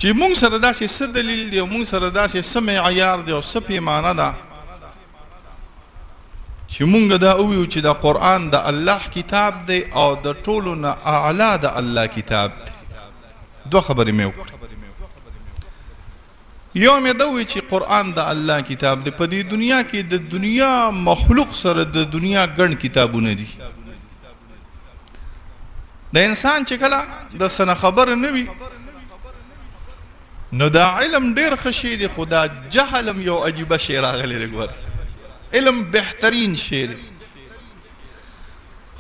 چې مونږ سره داسې څه دلیل دی او مونږ سره داسې څه معیار دی او څه پیمانه ده چې مونږ دا وویو چې د قرآن د الله کتاب دی او د ټولو نه اعلی د الله کتاب دی. دوه خبرې مې وکړې. یو مې دا ووی چې قرآن د الله کتاب دی. په دې دنیا کې د دنیا مخلوق سره د دنیا ګڼ کتابونه دي. د انسان چې کله د څه نه خبر نه وي نو دا علم ډېر ښه شی دی، خو دا جهل هم یو عجیبه شی راغلی دی. ګوره علم بهترین شی دی،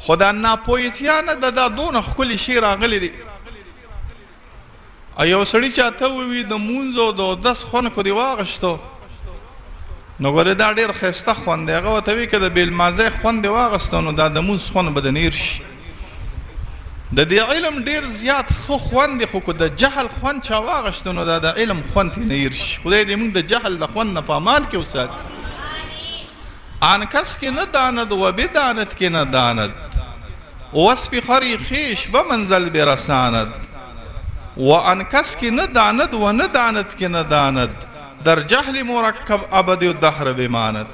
خو دا ناپوهتیا نه ده، دا دونه ښکلی شی راغلی دی. یو سړي چاته ووي د مونځ او د اودس خوند کو دې واغېشتو نو ګورې دا ډېر ښایسته خوند دی. هغه ورته وایي که د بېلمازۍ خوند دې واغېسته نو دا د مونځ خوند به د نیر شي. د دې علم ډېر زیات ښه خوند دی، خو که د جهل خوند چا واغېشته نو دا د علم خوند ترې نه هیر شي. خدای دې موږ د جهل د خوند نه په امان کې وساتي. آن کس که نه داند و بداند که نه داند، وصف خری خویش به منزل برساند. و آن کس که نه داند و نه داند که نه داند، در جهل مرکب ابد الدهر بماند.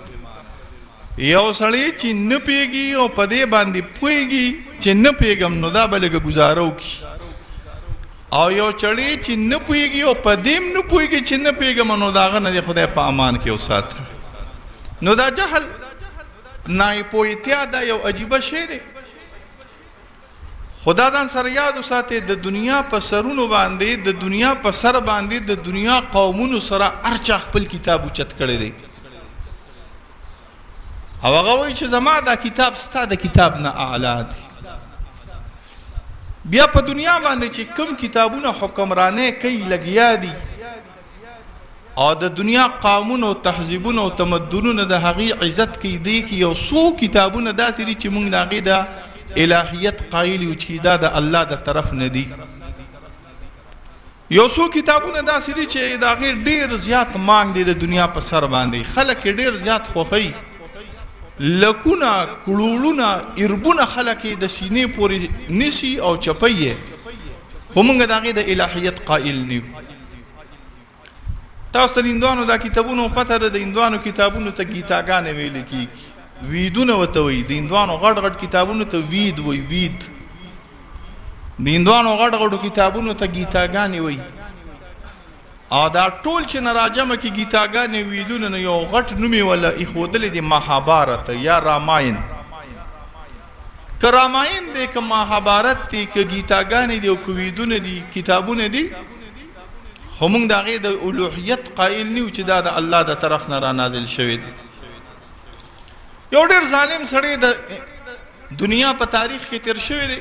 یو سړی چې نه پوهېږي او په دې باندې پوهېږي چې نه پوهېږم نو دا به لږه ګزاره وکړي، او یو سړی چې نه پوهېږي او په دې هم نه پوهېږي چې نه پوهېږم نو د هغه نه دې خدای په امان کې وساته. نو دا جهل ناپوهتیا دا یو عجیبه شی دی. خدا ځان سره یاد وساتئ د دنیا په سرونو باندې، د دنیا په سر باندې د دنیا قومونو سره هر چا خپل کتاب اوچت کړی دی، او هغه وایي چې زما دا کتاب ستا د کتاب نه اعلی دی. بیا په دنیا باندې چې کوم کتابونه حکمرانۍ کوي لګیا دي او د دنیا قومونو تهذیبونو او تمدنونو د هغې عزت کوي، دی کې یو څو کتابونه داسې دي چې موږ د هغې د الهیت قایل یو چې دا د الله د طرف نه دي. یو څو کتابونه داسې دي چې د هغې ډېر زیات مانګ دی د دنیا په سر باندې، خلک یې ډېر زیات خوښوي، لکونه کروړونه اربونه خلک یې د سینې پورې نیسي او چپوي یې، خو موږ د هغې د الهیت قایل نه یو. تاسو ته د هندوانو دا کتابونو پته ده، د هندوانو کتابونو ته ګیتاګانې ویلې کېږي، ویدونه ورته وایي. د هندوانو غټ غټ کتابونو ته وید وایي، وید. د هندوانو غټ غټو کتابونو ته ګیتاګانې وایي، او دا ټول چې نه راجمع کې ګیتاګانې ویدونه نو یو غټ نوم یې وله ایښودلی دی مهابارت یا راماین. که راماین دی که مهابارت دی که ګیتاګانې دی او که ویدونه دي کتابونه دي، خو موږ د هغې د الوهیت قایل نه یو چې دا د الله د طرف نه را نازل شوی دی. یو ډېر ظالم سړی د دنیا په تاریخ کې تیر شوی دی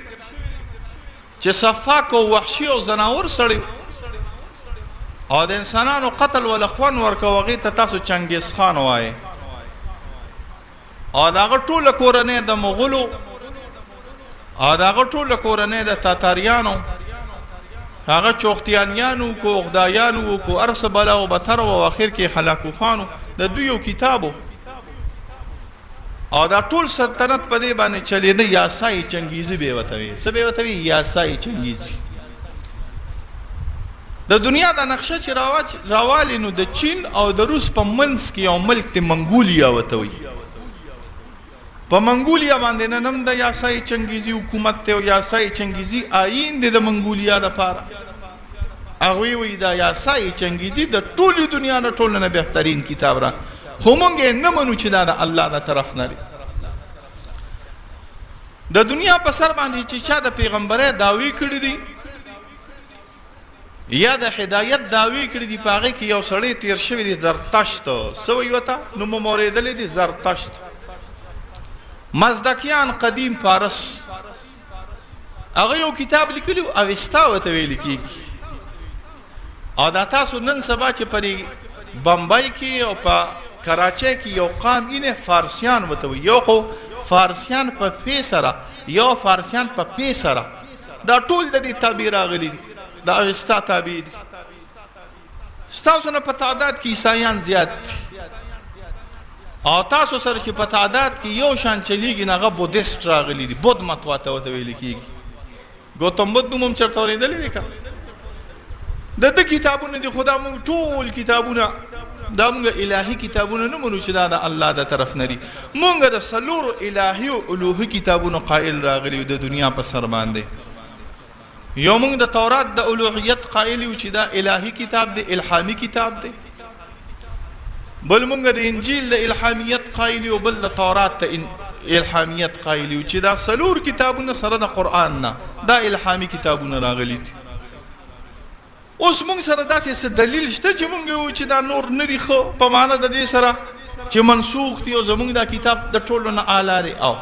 چې صفاک او وحشي او زناور سړی او د انسانانو قتل ولا خوند ورکوه، هغې ته تاسو چنګیز خان وایې، او د هغه ټوله کورنۍ د مغولو او د هغه ټوله کورنۍ د تاتاریانو، هغه چوختیانیانو کو اغدایانو کو ارس بلا و بتر و اخر کې خلاکو خانو د دوی یو کتابو، او دا ټول سلطنت په دې باندې چلېده. یاسای چنګیزي به ورته وایي. څه به ورته وایي؟ یاسای چنګیزي. د دنیا دا نقشه چې راوالي نو د چین او د روس په منځ کې یو ملک دی منګولیا ورته وایي. په منګولیا باندې نن هم د یاسای چنګیزي حکومت دی او یاسای چنګیزي آیین دی د منګولیا دپاره. هغوی وایي دا یاسای چنګیزي د ټولې دنیا نه ټول نه بهترین کتاب را، خو موږ یې نه منو چې دا د الله د طرف نه دی. د دنیا په سر باندې چې چا د پیغمبرۍ دعوی کړي دي یا د هدایت دعوی کړي دي، په هغې کې یو سړی تیر شوی دی زرتشت. څه وایي ورته؟ نوم مو اورېدلی دی زرتشت. مزدکیان قدیم فارس، هغه یو کتاب لیکلی اوستا ورته ویل کېږي، او دا تاسو نن سبا چې په بمبئی کې او په کراچۍ کې یو قام اینه فارسیان ورته وایي، یو خو فارسیان په فې سره یو فارسیان په پې سره، دا ټول د دې تابع راغلي دي، دا اوستا تابع دي. ستاسو نه په تعداد کې عیسایان زیات دي، او تاسو سره چې په تعداد کې یو شان چلیږي نه هغه بودیسټ راغلي دي، بود مت ورته ویل کېږي. ګوتم بدھ نوم هم چېرته اورېدلی دی که؟ د کتابونه دي خدا مونږ ټول کتابونه دا مونږ الهي کتابونه نه منو چې دا د الله د طرف نه دي مونږ د څلورو الهي او الوهي کتابونو قائل راغلي د دنیا په سر باندې یو مونږ د تورات د الوهیت قائل یو چې دا الهي کتاب دی الهامي کتاب دی بل مونږ د انجیل د الهامیت قائل یو بل د تورات ته الهامیت قائل یو چې دا څلور کتابونه سره د قرآن نه دا الهامي کتابونه راغلي دي اوس مونږ سره داسې څه دلیل شته چې مونږ وایو چې دا نور نه دي خو په معنا د دې سره چې منسوخ دي او زمونږ دا کتاب د ټولو نه اعلی دی او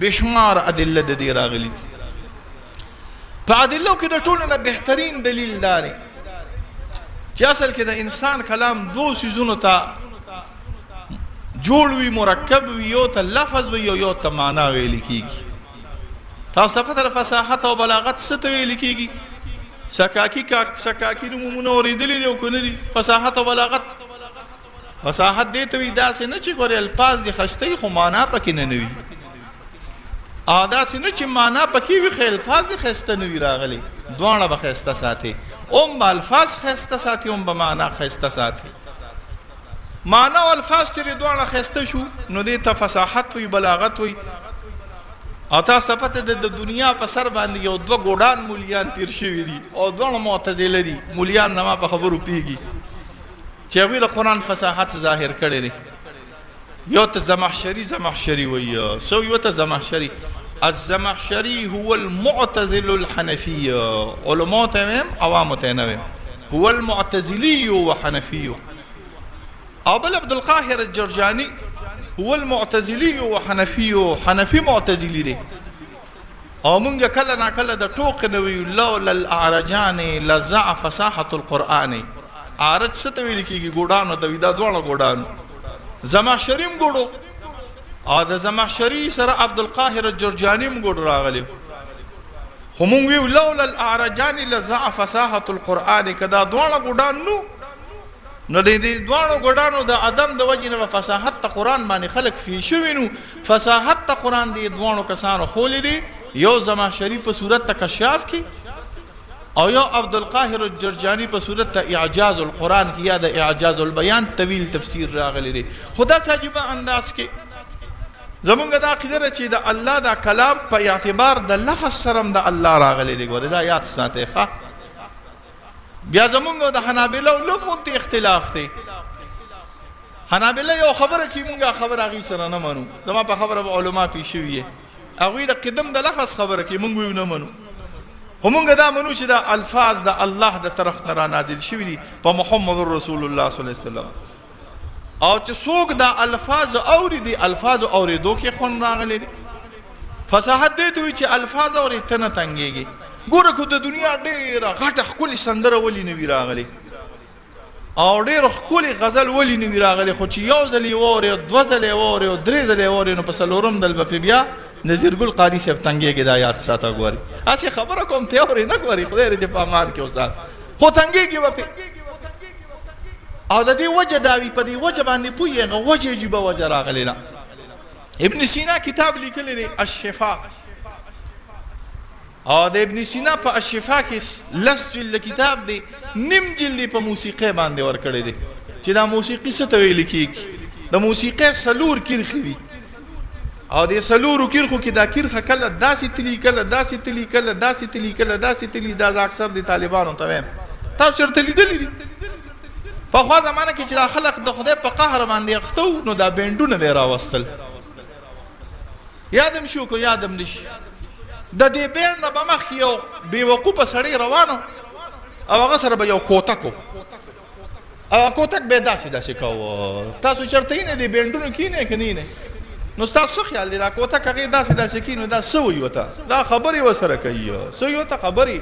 بشمار ادله د دې راغلي دي په ادلو کې د ټولو نه بهترین دلیل دا دی چې اصل کې د انسان کلام دو سیزونو ته جوړ وي مرکب وي یو ته لفظ وي یو ته معنا ویل کېږي تاسو ته پته فصاحت او بلاغت څه ته ویل کېږي سکاکی نمونه اوریدلی دی او که نه دي فصاحت او بلاغت فصاحت دې ته وي داسې نه چې ګورې الفاظ دې ښایسته وي خو معنا پکې نه وي او داسې نه چې معنا پکې وي خو الفاظ دې ښایسته نه وي راغلي دواړه به ښایسته ساتي هم به الفاظ ښایسته ساتي هم به معنا ښایسته ساتي معنا او الفاظ چې دواړه ښایسته شو نو دې ته فصاحت وي بلاغت وي او تاسو پته د دنیا په سر باندې یو دوه ګوډان مولیان تیر شوي دي او دواړه معتزله دي مولیان زما په خبرو پیږي چې هغوی د قرآن فصاحت ظاهر کړی دی یو ته زمخشري وایي څه یو ته زمخشري الزمخشري هو المعتزل الحنفي علماء ته ویم عوامو ته نه ویم هو المعتزلي وحنفي او بل عبدالقاهر الجرجاني هو المعتزلي وحنفي حنفي معتزلي دي او مونږ کله نا کله د ټوق نه وی لولا الاعرجان لزع فصاحه القران عارج څه ته ویل کېږي ګوډانو ته دا دواړه ګوډانو زمخشریم ګوډو او د زمخشري سره عبدالقاهر الجرجاني م ګوډ راغلی خو مونږ وی لولا الاعرجان لزع فصاحه القران کدا دواړه ګوډان نو د دې دواړو ګډانو د ادم د وجې نه فصاحت ته قرآن باندې خلک فی شوي نو فصاحت ته قرآن دې دواړو کسانو خولی دي یو زمخشري په صورت ته کشاف کې او یو عبدالقاهر الجرجاني په صورت ته اعجاز القرآن کې یا د اعجاز البیان طویل تفسیر راغلی دی خدا عجیبه انداز کې زمونږ دا عقیده ده چې د الله دا کلام په اعتبار د لفظ سره د الله راغلی دی ګورې دا یاد ساتئ ښه بیا زمونږ د حنابلو لږ غونتی اختلاف دی حنابله یو خبره کوي مونږ خبره هغې سره نه منو زما په خبره به علما پوه شوي یې هغوی د قدم د لفظ خبره کوي مونږ نه منو خو مونږ دا منو چې دا الفاظ د الله د طرف نه را نازل شوي دي په محمد رسول الله صلی الله علیه وسلم او چې څوک دا الفاظ اورېدي الفاظ اورېدو کې خوند راغلی دی فصاحت دې ته وایي چې الفاظ اورې ته نه تنګېږي ګوره که د دنیا ډېره غټه ښکلې سندره ولې نه وي راغلې او ډېره ښکلې غزل ولې نه وي راغلې خو چې یو ځل یې واورې دوه ځله یې واورې او درې ځله یې واورې نو په څلورم ځل به پې بیا نذیرګل قاري صاحب تنګېږي دا یاد ساته ګورې هسې خبره کوم ته اورې نه ګورې خدای دې په امان کې اوسات خو تنګېږي به پې او د دې وجه دا وي په دې وجه باندې پوهېږي هغه وجه عجیبه وجه راغلې ده ابن سینا کتاب لیکلی دی الشفا او د ابن سینا په الشفا کې لس جلد کتاب دی نیم جلد په موسیقۍ باندې ورکړی دی چې دا موسیقي څه ته ویل کېږي د موسیقۍ څلور کرښې وي او د څلورو کرښو کې دا کرښه کله داسې تلي کله داسې تلي کله داسې تلي کله داسې تلي دا اکثر د طالبانو ته وایم تاسو چېرته لیدلي دي پخوا زمانه کې چې دا خلق د خدای په قهر باندې اخته وو نو دا بینډونه به یې راوستل یادم شو که یادم نه شي د دې بینډ نه به مخکې یو بېوقوفه سړی روانو او هغه سره به یو کوتک و او کوتک به یې داسې داسې کوه تاسو چېرته یې نه دې بینډونو کښېنئ که نه نو ستاسو څه خیال دی دا کوتک هغې داسې داسې کښېني نو دا څه وایي ورته دا خبرې ورسره کوي څه وایي ورته خبرې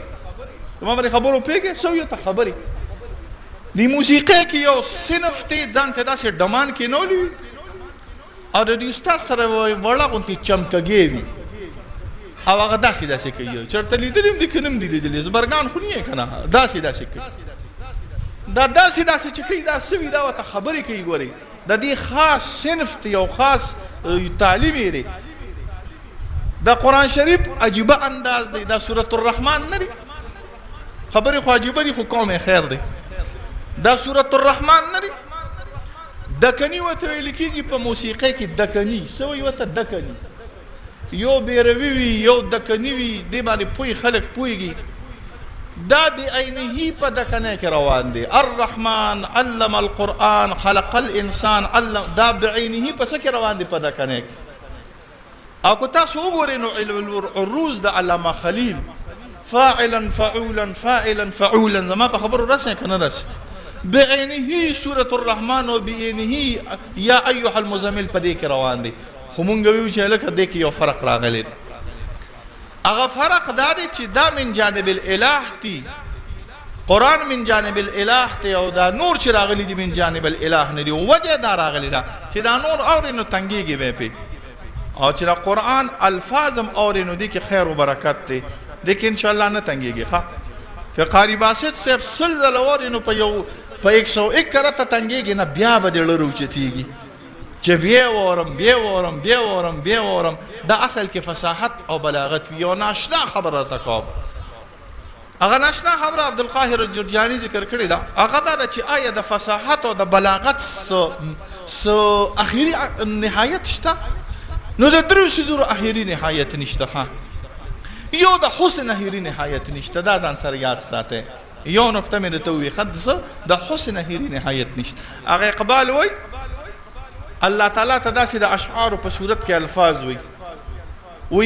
زما باندې خبرو پوهېږې څه وایي ورته خبرې د موسیقۍ کې یو صنف دی ځان ته داسې ډمان کېنولی وي او د دې استاد سره وړه غوندې چمکګې وي او هغه داسې داسې کوي چېرته لیدلي هم دي که نه هم دي لیدلي زبرګان خو نه یې که نه داسې داسې کوي دا داسې داسې چې کوي دا څه وي دا ورته خبرې کوي ګورئ د دې خاص صنف دی یو خاص تعلیم یې دی د قرآن شریف عجیبه انداز دی دا سورة الرحمن نه دی خبرې خو عجیبه دي خو قوم خیر دی. دا سورة الرحمن نه دی، دکني ورته ویل کېږي په موسیقۍ کې. دکني څه وایي ورته؟ دکني. یو بیروي وي یو دکني وي، دې باندې پوی خلک پوهېږي. دا بعینه په دکنۍ کې روان دی. الرحمن علم القرآن خلق الانسان علم، دا بعینه په څه کې روان دی؟ په دکنۍ کې. او که تاسو وګورئ نو علم العروض د علامه خلیل فاعلا فعولا فاعلا فعولا، زما په خبرو رسئ که نه رسئ؟ بعینه سورة الرحمن و بعینه یا ایها المزمل په دې کې روان دی. خو مونږ ویو چې هلکه دې کې یو فرق راغلی دی. هغه فرق دا دی چې دا من جانب الاله دی، قرآن من جانب الاله دی، او دا نور چې راغلی دی من جانب الاله نه دی. وجه دا راغلی ده چې دا نور اورې نو تنګېږي به پې، او چې دا قرآن الفاظ هم اورې نو دې کې خیر و برکت دی، دې کې انشاءالله نه تنګېږي. ښه که قاري باسط صاحب 100 ځله اورې نو په 101 کرته تنګېږي نه، بیا به دې زړه راوچتېږي چې بیا وورم بیا وورم بیا وورم بیا وورم. دا اصل کې فصاحت او بلاغت وي. یو ناشنا خبره راته کوم، هغه ناشنا خبره عبدالقاهر الجرجاني ذکر کړې ده. هغه دا ده چې آیا د فصاحت او د بلاغت څه اخري نهایت شته؟ نو د درو څیزونو اخري نهایت نشته. ښه یو د حسن اخري نهایت نشته، دا ځان سره یاد ساتئ. یو نکته مې درته وویښه، د حسن اخري نهایت نشته. هغه اقبال وایي الله تعالی ته داسې د اشعارو په صورت کې الفاظ وي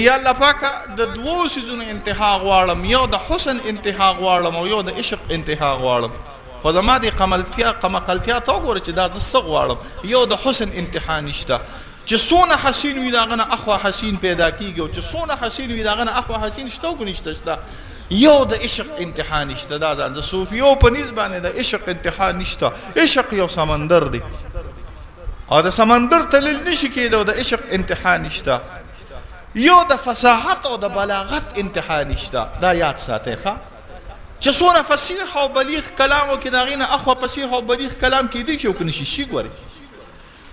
یا الله پاکه د دوو څیزونو انتها غواړم، یو د حسن انتها غواړم او یو د عشق انتها غواړم. خو زما دې قمقلتیا ته وګوره چې دا زه څه غواړم. یو د حسن انتها نشته، چې څونه حسین وي د هغه نه اخوا حسین پیدا کېږي، او چې څونه حسین وي د هغه نه اخوا حسین شته او که نشته شته. یو د عشق انتها نشته. دا ځان د صوفیو په نیز باندې د عشق انتها نشته. عشق یو سمندر دی او د سمندر تلل نشي کېدو، د عشق انتها نشته. یو د فصاحت او د بلاغت انتها نشته. دا یاد ساتئ ښه، چې څونه فصیح او بلیغ کلام او کې د هغې نه اخوا فصیح او بلیغ کلام کېدی شي او که نشي شي. ګورئ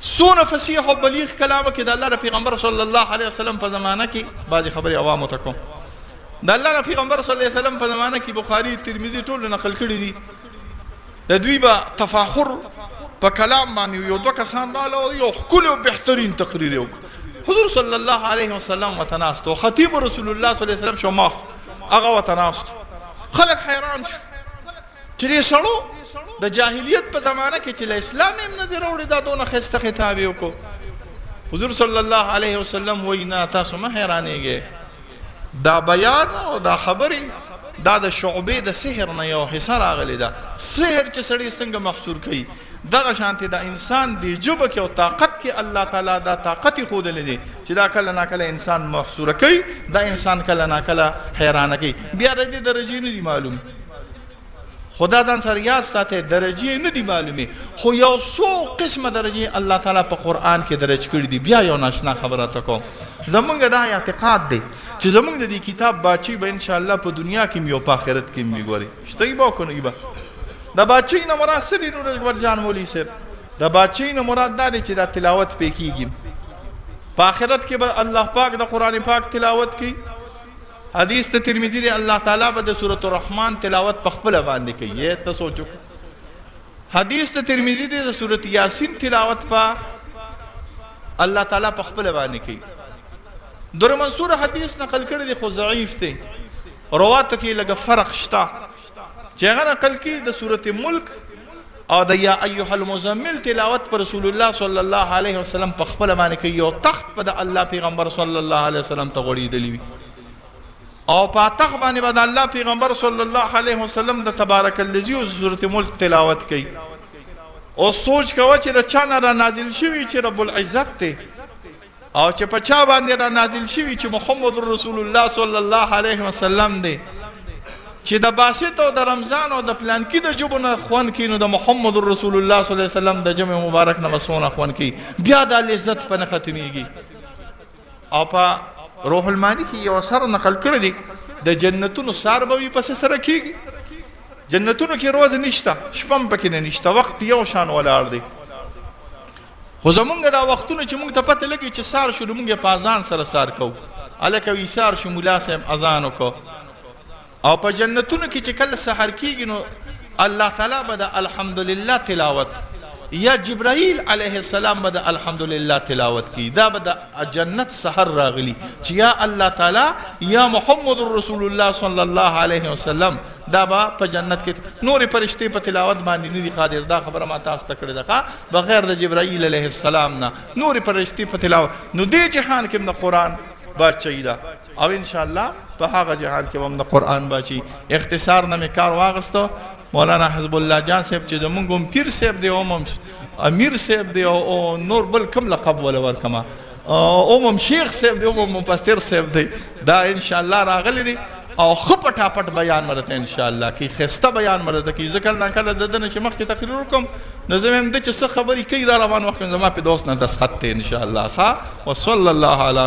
څونه فصیح او بلیغ کلام کې د الله د پیغمبر صلی الله علیه وسلم په زمانه کې. بعضې خبرې عوامو ته کوم، د الله د پیغمبر صلی الله علیه وسلم په زمانه کې بخاري ترمذي ټول نقل کړي دي. د دوی به تفاخر په کلام باندې یو دوه کسان راغله، یو ښکلی او بهترین تقریر یې وکړ. حضور صلی الله علیه وسلم ورته ناست و، خطیب رسول الله صلی الله علیه وسلم شماخ هغه ورته ناست. خلک حیران شو چې دې سړو د جاهلیت په زمانه کې چې له اسلام یې هم نه دی راوړی، دا دونه ښایسته خطاب یې وکړو. حضور صلی الله علیه وسلم وایي نه تاسو مه حیرانېږئ، دا بیان او دا خبرې دا د شعبې د سحر نه یو حصه راغلی ده. سحر چې سړی څنګه محصور کوي، دغه شانتې د انسان د ژبه کې او طاقت کې الله تعالی دا طاقت یې ښودلی دی چې دا کله ناکله انسان محصوره کوي، دا انسان کله ناکله حیرانه کوي. بیا د دې درجې نه دي معلوم، خدا ځان سره یاد ساتئ، درجې نه دي معلومې، خو یو څو قسمه درجې الله تعالی په قرآن کې درج کړي دي. بیا یو ناشنا خبره ته کوم، زمونږ دا اعتقاد دی چې زمونږ د دې کتاب باچی به انشاءالله په دنیا کې یو په آخرت کې وي. ګورئ شته یې به او که نه به د باچی نه مراد څه دي؟ نور اکبر جان مولوي صاحب، د باچی نه مراد دا دی چې دا تلاوت پې کېږي. په آخرت کې به الله پاک د قرآن پاک تلاوت کوي. حدیث ته ترمذي دی الله تعالی به د سورة الرحمن تلاوت په خپله باندې کوي. ته سوچ وکړه، حدیث ته ترمذي دی د سورة یاسین تلاوت په الله تعالی په خپله باندې کوي. در منصور حدیث نقل کړی دی خو ضعیف دی، رواتو کې لږه فرق شته. چې هغه نقل کړي د سورة ملک او د یا ایها المزمل تلاوت پر رسول الله صلی الله علیه وسلم په خپله باندې کوي. یو تخت په د الله پیغمبر صلی الله علیه وسلم ته غوړېدلی وي، او په تخت باندې به د الله پیغمبر صلی الله علیه وسلم د تبارک الذی او سورة ملک تلاوت کوي. او سوچ کوه چې د چا نه را نازل شوي چې رب العزت دی، او چې په چا باندې را نازل شوي چې محمد رسول الله صلی الله علیه وسلم دی. چې د باسط او د رمضان او د پلانکي د ژبو نه خوند کوي، نو د محمد رسول الله صلی الله علیه وسلم د جمع مبارک نه به څونه خوند کوي. بیا دا لذت په نه ختمېږي. او په روح المانی کې یو اثر نقل کړی دی د جنتونو سار به وي پسې سره کېږي. جنتونو کې روز نشته، شپه هم پکې نه نشته، وخت یو شان ولاړ دی. خو زمونږ دا وختونه چې مونږ ته پته لګي چې سار شو نو مونږ یې په اذان سره سار کوو. هلکه وي سار شو ملا صاحب اذان وکړو، او په جنتونو کې چې کله سحر کیږي نو الله تعالی به د الحمدلله تلاوت یا جبرائیل علیه السلام به د الحمدلله تلاوت کی. دا به د جنت سحر راغلی چې یا الله تعالی یا محمد رسول الله صلی الله علیه وسلم دا به په جنت کې نورې فرشتې په تلاوت باندې نه دي قادر. دا خبره ما تاسو ته کړې ده بغیر د جبرائیل علیه السلام نه نورې فرشتې په تلاوت. نو دې جهان کې د قرآن بادشاہي ده او ان شاء الله په هغه جهان کې هم د قرآن بادشاہي. اختصار نه مې کار واغسته مولانا حزب الله جان صاحب چې زمونږ هم پیر صاحب دی او هم امیر صاحب دی او نور بل کوم لقب ولا ورکما او هم شیخ صاحب دی او هم مفسر صاحب دی. دا ان شاء الله راغلی دی او خو پټاپټ بیان مرته ان شاء الله کی خسته بیان مرته کی ذکر نه کله د دنه چې مخکې تقریر وکم نو زموږ د څه خبرې کوي را روان وخت زما په دوست نه دسخط ته ان شاء الله. ها وصلی الله علی